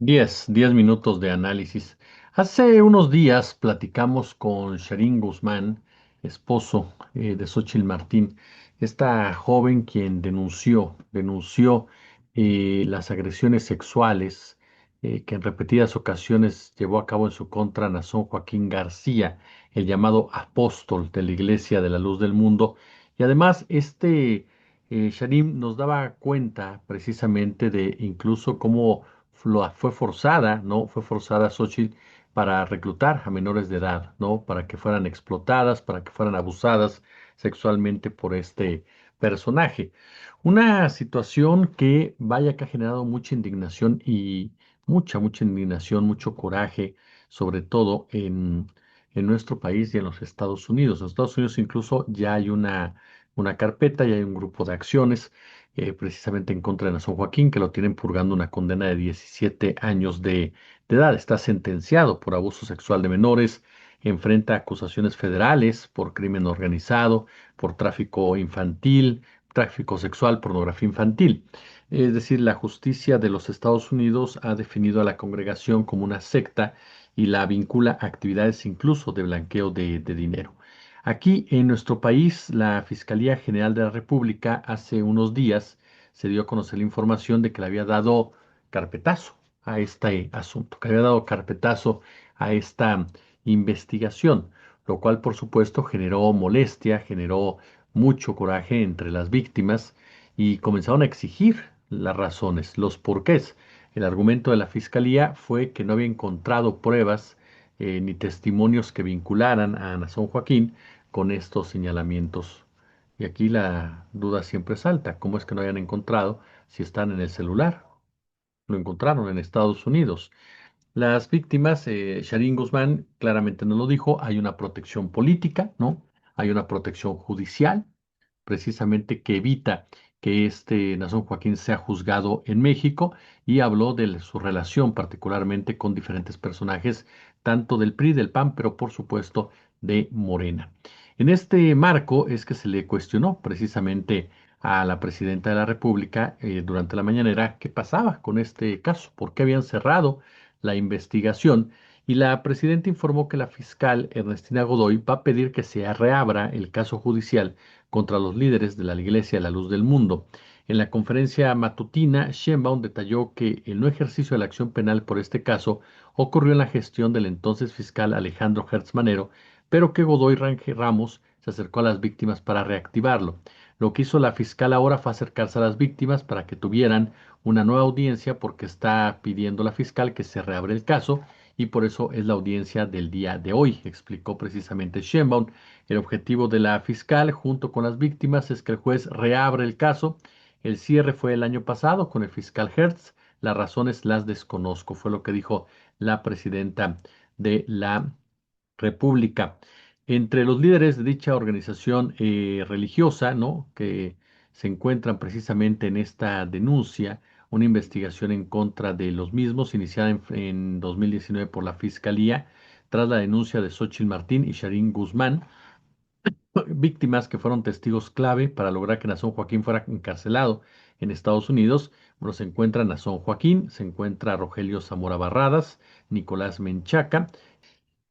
10 minutos de análisis. Hace unos días platicamos con Sharin Guzmán, esposo de Xóchitl Martín, esta joven quien denunció las agresiones sexuales que en repetidas ocasiones llevó a cabo en su contra Nazón Joaquín García, el llamado apóstol de la Iglesia de la Luz del Mundo. Y además, Sharim nos daba cuenta precisamente de incluso cómo fue forzada, ¿no? Fue forzada Xochitl para reclutar a menores de edad, ¿no? Para que fueran explotadas, para que fueran abusadas sexualmente por este personaje. Una situación que vaya que ha generado mucha indignación y mucha indignación, mucho coraje, sobre todo en nuestro país y en los Estados Unidos. En los Estados Unidos incluso ya hay una carpeta, ya hay un grupo de acciones precisamente en contra de Nason Joaquín, que lo tienen purgando una condena de 17 años de edad. Está sentenciado por abuso sexual de menores, enfrenta acusaciones federales por crimen organizado, por tráfico infantil, tráfico sexual, pornografía infantil. Es decir, la justicia de los Estados Unidos ha definido a la congregación como una secta y la vincula a actividades incluso de blanqueo de dinero. Aquí en nuestro país, la Fiscalía General de la República hace unos días se dio a conocer la información de que le había dado carpetazo a este asunto, que había dado carpetazo a esta investigación, lo cual por supuesto generó molestia, generó mucho coraje entre las víctimas y comenzaron a exigir las razones, los porqués. El argumento de la Fiscalía fue que no había encontrado pruebas ni testimonios que vincularan a Nazón Joaquín con estos señalamientos. Y aquí la duda siempre salta, ¿cómo es que no hayan encontrado si están en el celular? Lo encontraron en Estados Unidos. Las víctimas, Sharin Guzmán claramente nos lo dijo, hay una protección política, ¿no? Hay una protección judicial, precisamente que evita que este Nazón Joaquín sea juzgado en México y habló de su relación particularmente con diferentes personajes, tanto del PRI, del PAN, pero por supuesto de Morena. En este marco es que se le cuestionó precisamente a la presidenta de la República durante la mañanera qué pasaba con este caso, por qué habían cerrado la investigación y la presidenta informó que la fiscal Ernestina Godoy va a pedir que se reabra el caso judicial contra los líderes de la Iglesia de la Luz del Mundo. En la conferencia matutina, Sheinbaum detalló que el no ejercicio de la acción penal por este caso ocurrió en la gestión del entonces fiscal Alejandro Hertz Manero, pero que Godoy Range Ramos se acercó a las víctimas para reactivarlo. Lo que hizo la fiscal ahora fue acercarse a las víctimas para que tuvieran una nueva audiencia porque está pidiendo la fiscal que se reabra el caso y por eso es la audiencia del día de hoy, explicó precisamente Sheinbaum. El objetivo de la fiscal junto con las víctimas es que el juez reabra el caso. El cierre fue el año pasado con el fiscal Hertz. Las razones las desconozco, fue lo que dijo la presidenta de la República. Entre los líderes de dicha organización religiosa, ¿no? Que se encuentran precisamente en esta denuncia, una investigación en contra de los mismos, iniciada en 2019 por la Fiscalía, tras la denuncia de Xóchitl Martín y Sharin Guzmán, víctimas que fueron testigos clave para lograr que Nazón Joaquín fuera encarcelado en Estados Unidos. Bueno, se encuentra Nazón Joaquín, se encuentra Rogelio Zamora Barradas, Nicolás Menchaca.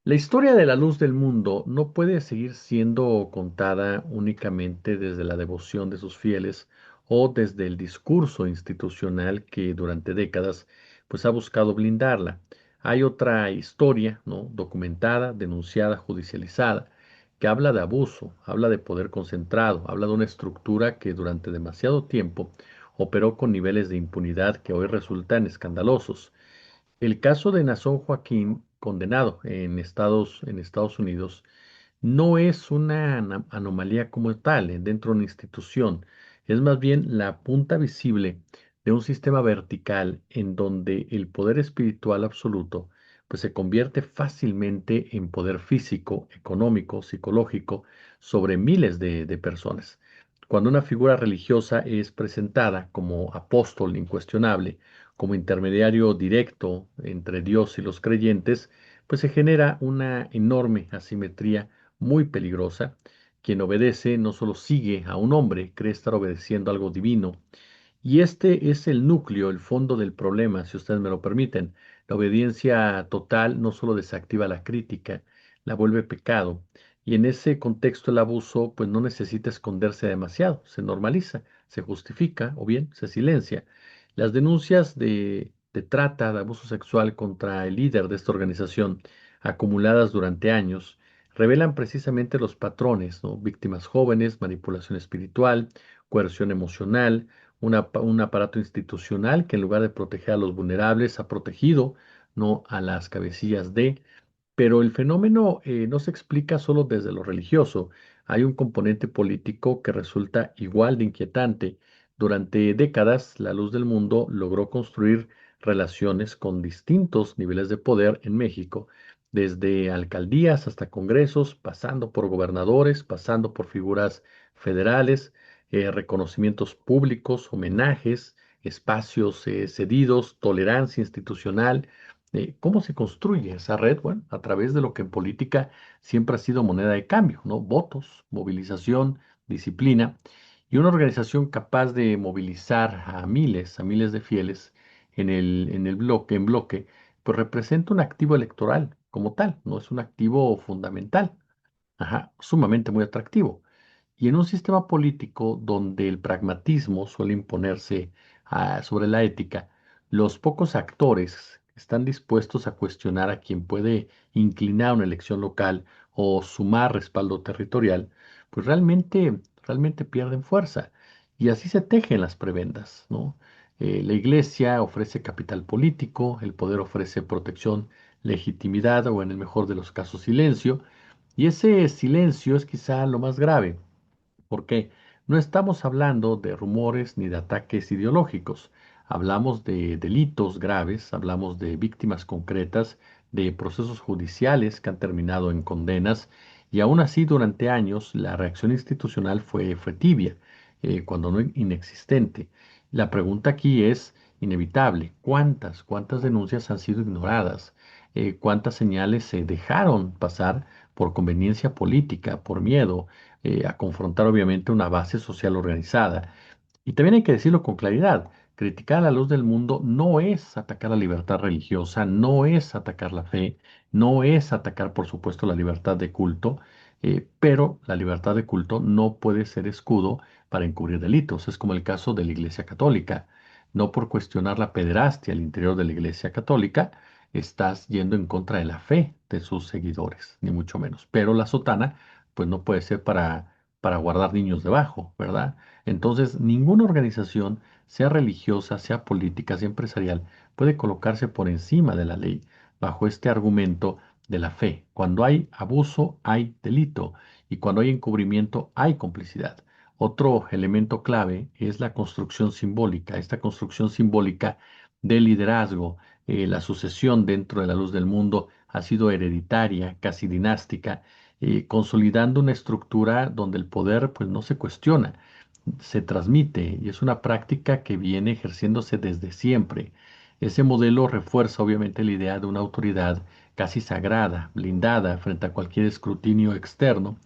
La historia de la luz del mundo no puede seguir siendo contada únicamente desde la devoción de sus fieles o desde el discurso institucional que durante décadas pues ha buscado blindarla. Hay otra historia, ¿no? Documentada, denunciada, judicializada, que habla de abuso, habla de poder concentrado, habla de una estructura que durante demasiado tiempo operó con niveles de impunidad que hoy resultan escandalosos. El caso de Nazón Joaquín, condenado en Estados Unidos, no es una anomalía como tal dentro de una institución, es más bien la punta visible de un sistema vertical en donde el poder espiritual absoluto pues se convierte fácilmente en poder físico, económico, psicológico sobre miles de personas. Cuando una figura religiosa es presentada como apóstol incuestionable, como intermediario directo entre Dios y los creyentes, pues se genera una enorme asimetría muy peligrosa. Quien obedece no solo sigue a un hombre, cree estar obedeciendo algo divino Y este es el núcleo, el fondo del problema, si ustedes me lo permiten. La obediencia total no solo desactiva la crítica, la vuelve pecado. Y en ese contexto el abuso pues no necesita esconderse demasiado, se normaliza, se justifica o bien se silencia. Las denuncias de trata, de abuso sexual contra el líder de esta organización, acumuladas durante años, revelan precisamente los patrones, ¿no? Víctimas jóvenes, manipulación espiritual, coerción emocional, un aparato institucional que en lugar de proteger a los vulnerables ha protegido, no a las cabecillas de, pero el fenómeno no se explica solo desde lo religioso. Hay un componente político que resulta igual de inquietante. Durante décadas, la Luz del Mundo logró construir relaciones con distintos niveles de poder en México, desde alcaldías hasta congresos, pasando por gobernadores, pasando por figuras federales, reconocimientos públicos, homenajes, espacios cedidos, tolerancia institucional. ¿Cómo se construye esa red? Bueno, a través de lo que en política siempre ha sido moneda de cambio, ¿no? Votos, movilización, disciplina y una organización capaz de movilizar a miles de fieles en el bloque, en bloque, pues representa un activo electoral como tal, no es un activo fundamental, ajá, sumamente muy atractivo. Y en un sistema político donde el pragmatismo suele imponerse sobre la ética, los pocos actores que están dispuestos a cuestionar a quien puede inclinar una elección local o sumar respaldo territorial, pues realmente pierden fuerza. Y así se tejen las prebendas, ¿no? La iglesia ofrece capital político, el poder ofrece protección, legitimidad o en el mejor de los casos silencio, y ese silencio es quizá lo más grave porque no estamos hablando de rumores ni de ataques ideológicos. Hablamos de delitos graves, hablamos de víctimas concretas, de procesos judiciales que han terminado en condenas y aún así durante años la reacción institucional fue tibia, cuando no inexistente. La pregunta aquí es inevitable. ¿Cuántas denuncias han sido ignoradas? ¿Cuántas señales se dejaron pasar por conveniencia política, por miedo? A confrontar obviamente una base social organizada. Y también hay que decirlo con claridad, criticar a la luz del mundo no es atacar la libertad religiosa, no es atacar la fe, no es atacar, por supuesto, la libertad de culto, pero la libertad de culto no puede ser escudo para encubrir delitos. Es como el caso de la Iglesia Católica. No por cuestionar la pederastia al interior de la Iglesia Católica, estás yendo en contra de la fe de sus seguidores, ni mucho menos. Pero la sotana pues no puede ser para guardar niños debajo, ¿verdad? Entonces, ninguna organización, sea religiosa, sea política, sea empresarial, puede colocarse por encima de la ley bajo este argumento de la fe. Cuando hay abuso, hay delito y cuando hay encubrimiento, hay complicidad. Otro elemento clave es la construcción simbólica, esta construcción simbólica de liderazgo. La sucesión dentro de la luz del mundo ha sido hereditaria, casi dinástica, consolidando una estructura donde el poder pues no se cuestiona, se transmite y es una práctica que viene ejerciéndose desde siempre. Ese modelo refuerza obviamente la idea de una autoridad casi sagrada, blindada frente a cualquier escrutinio externo.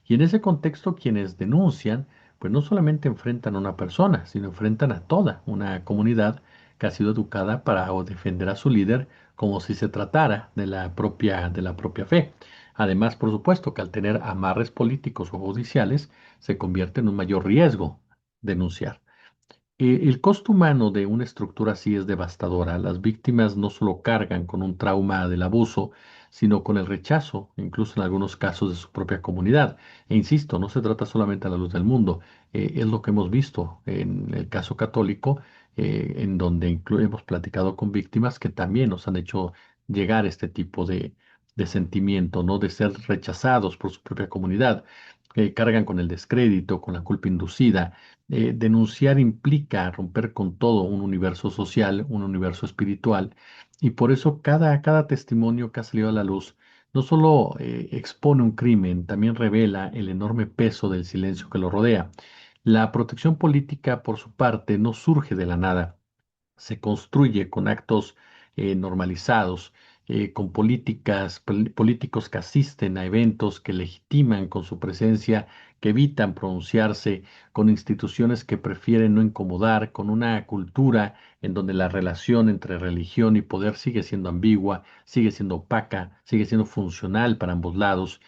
Y en ese contexto quienes denuncian pues no solamente enfrentan a una persona, sino enfrentan a toda una comunidad que ha sido educada para o defender a su líder como si se tratara de la propia fe. Además, por supuesto, que al tener amarres políticos o judiciales, se convierte en un mayor riesgo denunciar. El costo humano de una estructura así es devastadora. Las víctimas no solo cargan con un trauma del abuso, sino con el rechazo, incluso en algunos casos de su propia comunidad. E insisto, no se trata solamente a la luz del mundo, es lo que hemos visto en el caso católico, en donde hemos platicado con víctimas que también nos han hecho llegar este tipo de sentimiento, ¿no? De ser rechazados por su propia comunidad. Cargan con el descrédito, con la culpa inducida. Denunciar implica romper con todo un universo social, un universo espiritual, y por eso cada testimonio que ha salido a la luz no solo expone un crimen, también revela el enorme peso del silencio que lo rodea. La protección política, por su parte, no surge de la nada, se construye con actos normalizados con políticos que asisten a eventos, que legitiman con su presencia, que evitan pronunciarse, con instituciones que prefieren no incomodar, con una cultura en donde la relación entre religión y poder sigue siendo ambigua, sigue siendo opaca, sigue siendo funcional para ambos lados.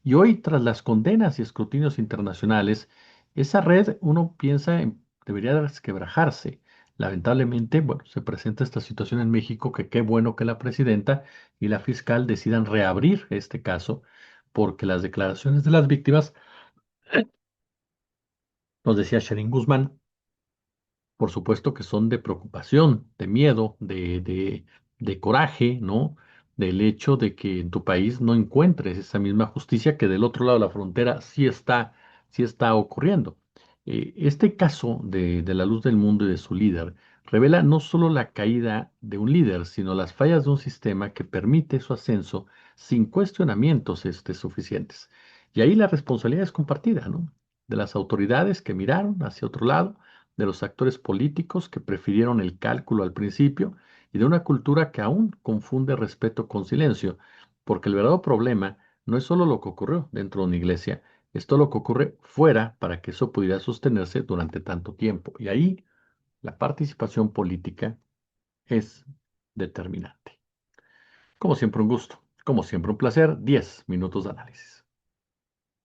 Y hoy, tras las condenas y escrutinios internacionales, esa red, uno piensa, debería resquebrajarse. Lamentablemente, bueno, se presenta esta situación en México que qué bueno que la presidenta y la fiscal decidan reabrir este caso, porque las declaraciones de las víctimas, nos decía Sherin Guzmán, por supuesto que son de preocupación, de miedo, de coraje, ¿no? Del hecho de que en tu país no encuentres esa misma justicia que del otro lado de la frontera sí está ocurriendo. Este caso de la luz del mundo y de su líder revela no solo la caída de un líder, sino las fallas de un sistema que permite su ascenso sin cuestionamientos suficientes. Y ahí la responsabilidad es compartida, ¿no? De las autoridades que miraron hacia otro lado, de los actores políticos que prefirieron el cálculo al principio y de una cultura que aún confunde respeto con silencio, porque el verdadero problema no es solo lo que ocurrió dentro de una iglesia, es todo lo que ocurre fuera para que eso pudiera sostenerse durante tanto tiempo. Y ahí la participación política es determinante. Como siempre un gusto, como siempre un placer, 10 minutos de análisis.